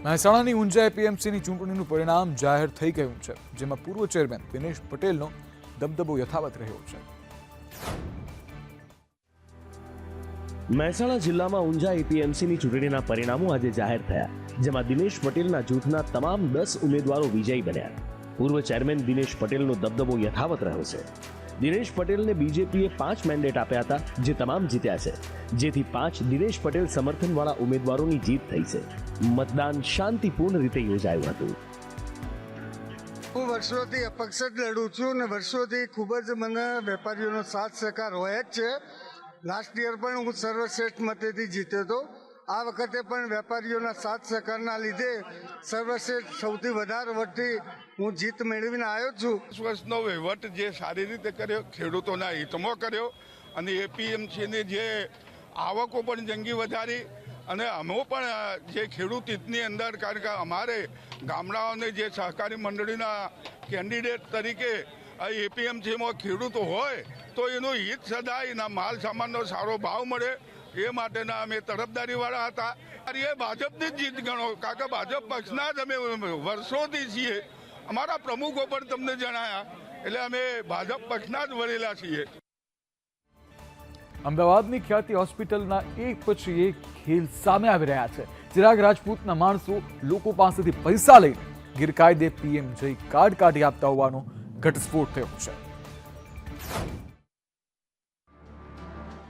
મહેસાણાની ઊંઝા એપીએમસીની ચૂંટણીનું પરિણામ જાહેર થઈ ગયું છે, જેમાં પૂર્વ ચેરમેન દિનેશ પટેલનો દબદબો યથાવત રહ્યો છે. મહેસાણા જિલ્લામાં ઊંઝા એપીએમસીની ચૂંટણીના પરિણામો આજે જાહેર થયા, જેમાં દિનેશ પટેલના જૂથના તમામ 10 ઉમેદવારો વિજયી બન્યા. પૂર્વ ચેરમેન દિનેશ પટેલનો દબદબો યથાવત રહ્યો છે. દિનેશ પટેલને બીજેપીએ 5 મેન્ડેટ આપ્યા હતા, જે તમામ જીત્યા છે, જેથી 5 દિનેશ પટેલ સમર્થનવાળા ઉમેદવારોની જીત થઈ છે. મતદાન શાંતિપૂર્ણ રીતે યોજાયું હતું. હું વર્ષોથી અપક્ષ જ લડું છું અને વર્ષોથી ખૂબ જ મને વેપારીઓનો સાથ સહકાર હોય જ છે. લાસ્ટ યર પણ હું સર્વશ્રેષ્ઠ મતેથી જીત્યો હતો. આ વખતે પણ વેપારીઓના સાથ સહકારના લીધે સર્વશ્રેષ્ઠ સૌથી વધારે વટથી હું જીત મેળવીને આવ્યો છું. 10 વર્ષનો વહીવટ જે સારી રીતે કર્યો, ખેડૂતોના હિતમાં કર્યો અને એપીએમસીની જે આવકો પણ જંગી વધારી અને અમે પણ જે ખેડૂત હિતની અંદર, કારણ કે અમારે ગામડાઓને જે સહકારી મંડળીના કેન્ડિડેટ તરીકે એપીએમસીમાં ખેડૂતો હોય તો એનું હિત સદાય એના માલ સામાનનો સારો ભાવ મળે એ માટેના અમે તરફદારીવાળા હતા. એ ભાજપની જ જીત ગણો, કારણ કે ભાજપ પક્ષના જ અમે વર્ષોથી છીએ. અમારા પ્રમુખો પણ તમને જણાયા, એટલે અમે ભાજપ પક્ષના જ વળેલા છીએ. અમદાવાદની ખ્યાતિ હોસ્પિટલના એક પછી એક ખેલ સામે આવી રહ્યા છે. ચિરાગ રાજપૂતના માણસો લોકો પાસેથી પૈસા લઈને ગેરકાયદે પીએમ જઈ કાર્ડ કાઢી આપતા હોવાનો ઘટસ્ફોટ થયો છે.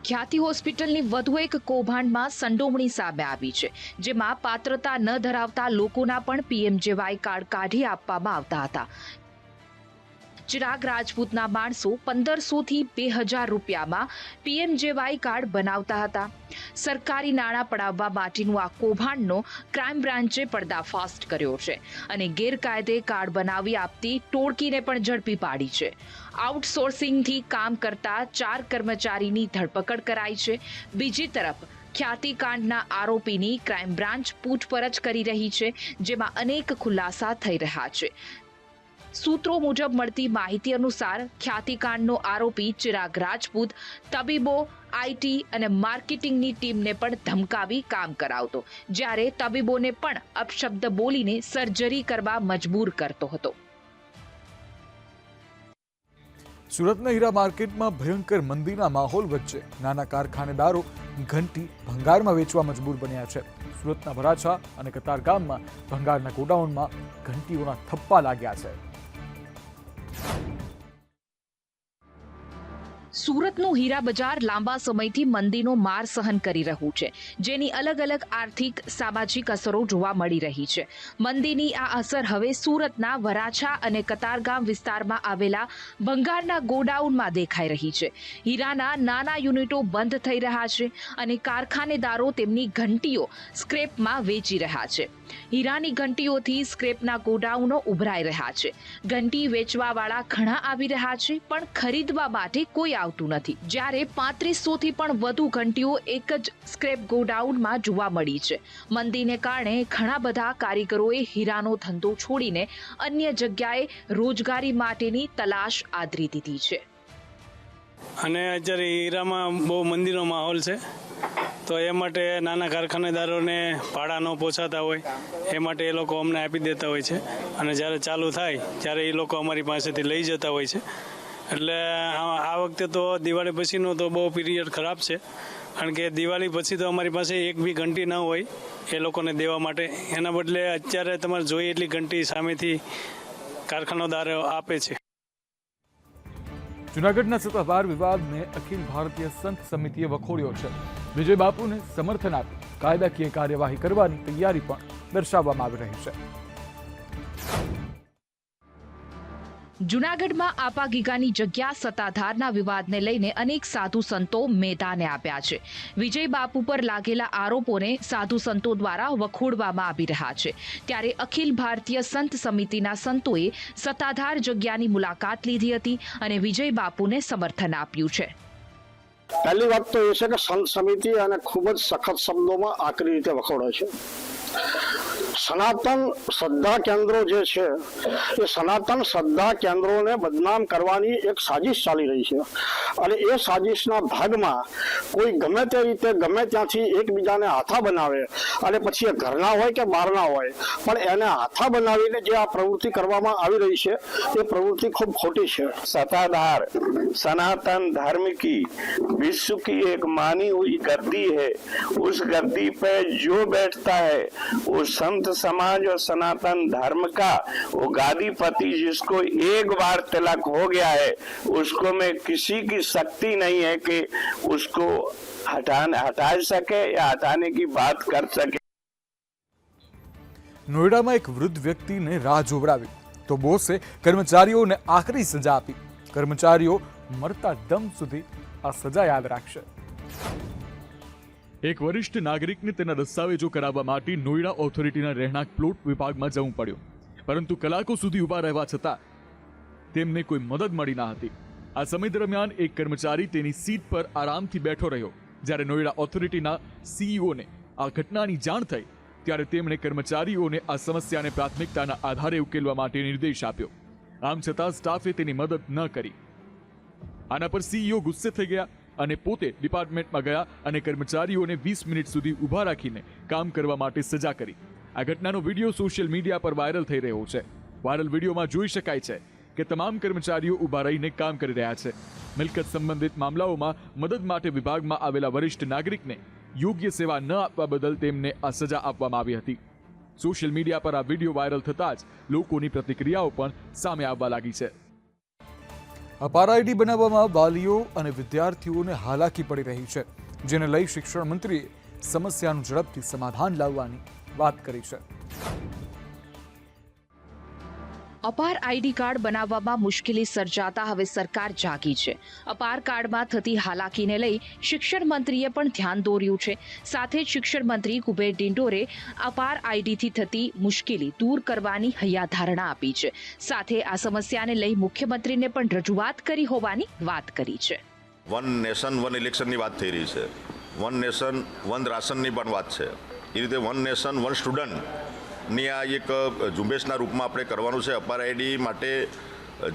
ખ્યાતિ હોસ્પિટલની વધુ એક કૌભાંડમાં સંડોવણી સામે આવી છે, જેમાં પાત્રતા ન ધરાવતા લોકોના પણ પીએમજેવાય કાર્ડ કાઢી આપવામાં આવતા હતા. ચિરાગ રાજપૂતના માણસો 1500 થી 2000 રૂપિયામાં પીએમજેવાય કાર્ડ બનાવતા હતા. સરકારી નાણાં પડાવવા માટેનું આ કૌભાંડનો ક્રાઇમ બ્રાન્ચે પર્દાફાશ કર્યો છે અને ગેરકાયદે કાર્ડ બનાવી આપતી ટોળકીને પણ ઝડપી પાડી છે. આઉટસોર્સિંગથી કામ કરતા 4 કર્મચારીની ધરપકડ કરાઈ છે. બીજી તરફ ખ્યાતિકાંડના આરોપીની ક્રાઇમ બ્રાન્ચ પૂછપરછ કરી રહી છે, જેમાં અનેક ખુલાસા થઈ રહ્યા છે. સૂત્રો મુજબ મળતી માહિતી અનુસાર ખ્યાતિકાંડનો આરોપી ચિરાગ રાજપૂત તબીબો, આઈટી અને માર્કેટિંગની ટીમને પણ ધમકાવી કામ કરાવતો, જ્યારે તબીબોને પણ અપશબ્દ બોલીને સર્જરી કરવા મજબૂર કરતો હતો. સુરતના હીરા માર્કેટમાં ભયંકર મંદીના માહોલ વચ્ચે નાના કારખાનેદારો ઘંટી ભંગારમાં વેચવા મજબૂર બન્યા છે. સુરતના વરાછા અને કતારગામમાં ભંગારના ગોડાઉનમાં ઘંટીઓના થપ્પા લાગ્યા છે. સુરતનું હીરા બજાર લાંબા સમયથી મંદીનો માર સહન કરી રહ્યું છે, જેની અલગ અલગ આર્થિક સામાજિક અસરો જોવા મળી રહી છે. મંદીની આ અસર હવે સુરતના વરાછા અને કતારગામ વિસ્તારમાં આવેલા ભંગારના ગોડાઉનમાં દેખાઈ રહી છે. હીરાના નાના યુનિટો બંધ થઈ રહ્યા છે અને કારખાનેદારો તેમની ઘંટીઓ સ્ક્રેપમાં વેચી રહ્યા છે. હીરાની ઘંટીઓથી સ્ક્રેપના ગોડાઉનો ઉભરાઈ રહ્યા છે. ઘંટી વેચવાવાળા ઘણા આવી રહ્યા છે, પણ ખરીદવા માટે કોઈ આવતું નથી. જ્યારે 3500 થી પણ વધુ ઘંટીઓ એક જ સ્ક્રેપ ગોડાઉનમાં જોવા મળી છે. મંદીને કારણે ઘણા બધા કારીગરોએ હીરાનો ધંધો છોડીને અન્ય જગ્યાએ રોજગારી માટેની તલાશ આદરી દીધી છે. અને અત્યારે હીરામાં બહુ મંદીનો માહોલ છે, તો એ માટે નાના કારખાનેદારોને ભાડા ન પોસાતા હોય એ માટે એ લોકો અમને આપી દેતા હોય છે, અને જ્યારે ચાલુ થાય ત્યારે એ લોકો અમારી પાસેથી લઈ જતા હોય છે. એટલે આ વખતે તો દિવાળી પછીનો તો બહુ પીરિયડ ખરાબ છે, કારણ કે દિવાળી પછી તો અમારી પાસે એક બી ઘંટી ન હોય એ લોકોને દેવા માટે. એના બદલે અત્યારે તમારે જોઈએ એટલી ઘંટી સામેથી કારખાનેદારો આપે છે. જૂનાગઢના સત્તાવાર વિવાદને અખિલ ભારતીય સંત સમિતિએ વખોડ્યો છે. વિજય બાપુને સમર્થન આપી કાયદાકીય કાર્યવાહી કરવાની તૈયારી પણ દર્શાવવામાં આવી રહી છે. જૂનાગઢમાં આપા ગીગાની જગ્યા સત્તાધારના વિવાદને લઈને અનેક સાધુ સંતો મેદાને આવ્યા છે. વિજય બાપુ પર લાગેલા આરોપોને સાધુ સંતો દ્વારા વખોડવામાં આવી રહ્યા છે. ત્યારે અખિલ ભારતીય સંત સમિતિના સંતોએ સત્તાધાર જગ્યાની મુલાકાત લીધી હતી અને વિજય બાપુને સમર્થન આપ્યું છે. પહેલી વાત તો એ છે કે સંત સમિતિ અને ખૂબ જ સખત શબ્દોમાં આકરી રીતે વખોડે છે. સનાતન શ્રદ્ધા કેન્દ્રો જે છે એ સનાતન શ્રદ્ધા કેન્દ્રોને બદનામ કરવાની એક સાજિશ ચાલી રહી છે અને એ સાજિશના ભાગમાં કોઈ ગમે તે રીતે ગમે ત્યાંથી એકબીજાને હાથા બનાવે અને પછી એ ઘરના હોય કે બહારના હોય પણ એને હાથા બનાવીને જે આ પ્રવૃત્તિ કરવામાં આવી રહી છે એ પ્રવૃત્તિ ખૂબ ખોટી છે। सत्ताधार सनातन धर्म की विश्व की एक मानी हुई गद्दी है, उस गद्दी पे जो बैठता है वो संत समाज और सनातन धर्म का वो गादीपति, जिसको एक बार तिलक हो गया है उसको में किसी की शक्ति नहीं है कि उसको हटा सके या हटाने की बात कर सके। नोएडा में एक वृद्ध व्यक्ति ने राह जोवड़ावी तो बोसे कर्मचारीओने आखरी सजा आपी। कर्मचारीओ मरता दम सुधी आ सजा याद राखशे। एक वरिष्ठ नागरिकने तेना दस्तावेजो कराववा माटे नोएडा ऑथोरिटीना રહેણાંક પ્લોટ વિભાગમાં જવું પડ્યું, પરંતુ કલાકો સુધી ઊભા રહેવા છતાં તેમને કોઈ મદદ મળી ન હતી। આ સમય દરમિયાન એક કર્મચારી તેની સીટ પર આરામથી બેઠો રહ્યો। જ્યારે નોએડા ઓથોરિટીના સીઈઓને આ ઘટનાની જાણ થઈ ત્યારે તેમણે કર્મચારીઓને આ સમસ્યાને પ્રાથમિકતાના આધારે ઉકેલવા માટે નિર્દેશ આપ્યો। આમ છતાં સ્ટાફે તેની મદદ ન કરી। આના પર સીઈઓ ગુસ્સે થઈ ગયા અને પોતે ડિપાર્ટમેન્ટમાં ગયા અને કર્મચારીઓને 20 મિનિટ સુધી ઊભા રાખીને કામ કરવા માટે સજા કરી। આ ઘટનાનો વિડીયો સોશિયલ મીડિયા પર વાયરલ થઈ રહ્યો છે। વાયરલ વિડીયોમાં જોઈ શકાય છે કે તમામ કર્મચારીઓ ઊભા રહીને કામ કરી રહ્યા છે। મિલકત સંબંધિત મામલાઓમાં મદદ માટે વિભાગમાં આવેલા વરિષ્ઠ નાગરિકને યોગ્ય સેવા ન આપવા બદલ તેમને આ સજા આપવામાં આવી હતી। સોશિયલ મીડિયા પર આ વિડીયો વાયરલ થતાં જ લોકોની પ્રતિક્રિયાઓ પણ સામે આવવા લાગી છે। અપાર આઈડી બનાવવામાં વાલીઓ અને વિદ્યાર્થીઓને હાલાકી પડી રહી છે, જેને લઈ શિક્ષણ મંત્રીએ સમસ્યાનું ઝડપથી સમાધાન લાવવાની વાત કરી છે। અપાર આઈડી કાર્ડ બનાવવામાં મુશ્કેલી સર્જાતા હવે સરકાર જાગી છે। અપાર કાર્ડમાં થતી હાલાકીને લઈ શિક્ષણ મંત્રીએ પણ ધ્યાન દોર્યું છે। સાથે જ શિક્ષણ મંત્રી કુબેર ડિંડોરે અપાર આઈડીથી થતી મુશ્કેલી દૂર કરવાની હૈયાધારણા આપી છે। સાથે આ સમસ્યાને લઈ મુખ્યમંત્રીને પણ રજૂઆત કરી હોવાની વાત કરી છે। વન નેશન વન ઇલેક્શનની વાત થઈ રહી છે, વન નેશન વન રાશનની પણ વાત છે। એ રીતે વન નેશન વન સ્ટુડન્ટ ની આ એક ઝુંબેશના રૂપમાં આપણે કરવાનું છે। અપાર આઈડી માટે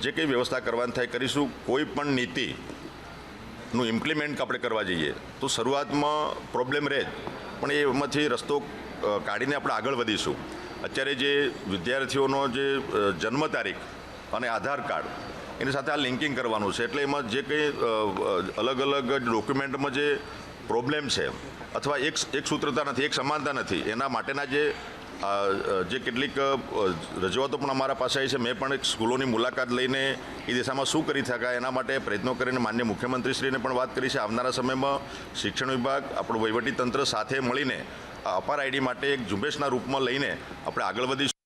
જે કંઈ વ્યવસ્થા કરવાની થાય કરીશું। કોઈ પણ નીતિનું ઇમ્પ્લિમેન્ટ આપણે કરવા જઈએ તો શરૂઆતમાં પ્રોબ્લેમ રહે જ, પણ એમાંથી રસ્તો કાઢીને આપણે આગળ વધીશું। અત્યારે જે વિદ્યાર્થીઓનો જે જન્મ તારીખ અને આધાર કાર્ડ એની સાથે આ લિંકિંગ કરવાનું છે, એટલે એમાં જે કંઈ અલગ અલગ ડોક્યુમેન્ટમાં જે પ્રોબ્લેમ છે અથવા એક સૂત્રતા નથી, એક સમાનતા નથી, એના માટેના જે કેટલીક રજૂઆતો પણ અમારા પાસે આવી છે। મેં પણ એક સ્કૂલોની મુલાકાત લઈને એ દિશામાં શું કરી શકાય એના માટે પ્રયત્નો કરીને માન્ય મુખ્યમંત્રીશ્રીને પણ વાત કરી છે। આવનારા સમયમાં શિક્ષણ વિભાગ, આપણું વહીવટીતંત્ર સાથે મળીને અપાર આઈડી માટે એક ઝુંબેશના રૂપમાં લઈને આપણે આગળ વધીશું।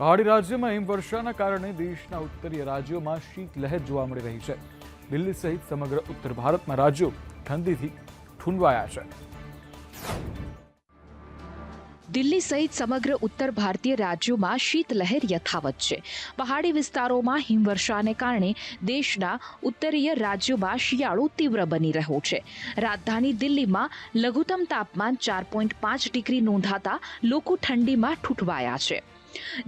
પહાડી રાજ્યમાં હિમવર્ષાના કારણે દેશના ઉત્તરીય રાજ્યોમાં શીત લહેર જોવા મળી રહી છે। દિલ્હી સહિત સમગ્ર ઉત્તર ભારતના રાજ્યો ઠંડીથી ઠૂંવાયા છે। દિલ્હી સહિત સમગ્ર ઉત્તર ભારતીય રાજ્યોમાં શીતલહેર યથાવત છે। પહાડી વિસ્તારોમાં હિમવર્ષાને કારણે દેશના ઉત્તરીય રાજ્યોમાં શિયાળો તીવ્ર બની રહ્યો છે। રાજધાની દિલ્હીમાં લઘુત્તમ તાપમાન 4.5 ડિગ્રી નોંધાતા લોકો ઠંડીમાં ઠૂંઠવાયા છે।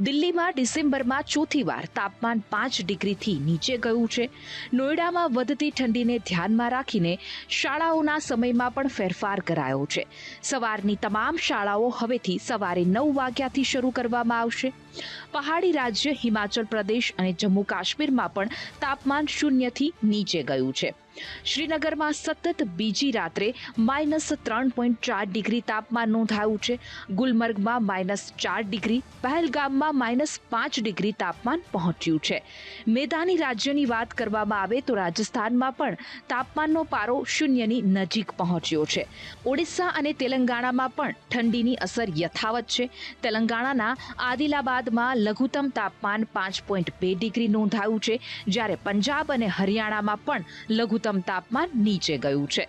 દિલ્હીમાં ડિસેમ્બરમાં ચોથી વાર તાપમાન 5 ડિગ્રીથી નીચે ગયું છે। નોઈડામાં વધતી ઠંડીને ધ્યાનમાં રાખીને શાળાઓના સમયમાં પણ ફેરફાર કરાયો છે। સવારની તમામ શાળાઓ હવેથી સવારે 9 વાગ્યાથી શરૂ કરવામાં આવશે। પહાડી રાજ્ય હિમાચલ પ્રદેશ અને જમ્મુ કાશ્મીરમાં પણ તાપમાન 0થી નીચે ગયું છે। શ્રીનગરમાં સતત બીજી રાત્રે -3.4 ડિગ્રી તાપમાન નોંધાયું છે। ગુલમર્ગમાં -4 ડિગ્રી, પહેલગામમાં -5 ડિગ્રી તાપમાન પહોંચ્યું છે। મેદાની રાજ્યની વાત કરવામાં આવે તો રાજસ્થાનમાં પણ તાપમાનનો પારો 0ની નજીક પહોંચ્યો છે। ઓડિશા અને તેલંગાણામાં પણ ઠંડીની અસર યથાવત છે। તેલંગાણાના આદિલાબાદમાં લઘુત્તમ તાપમાન 5.2 ડિગ્રી નોંધાયું છે, જ્યારે પંજાબ અને હરિયાણામાં પણ લઘુત્તમ તાપમાન નીચે ગયું છે।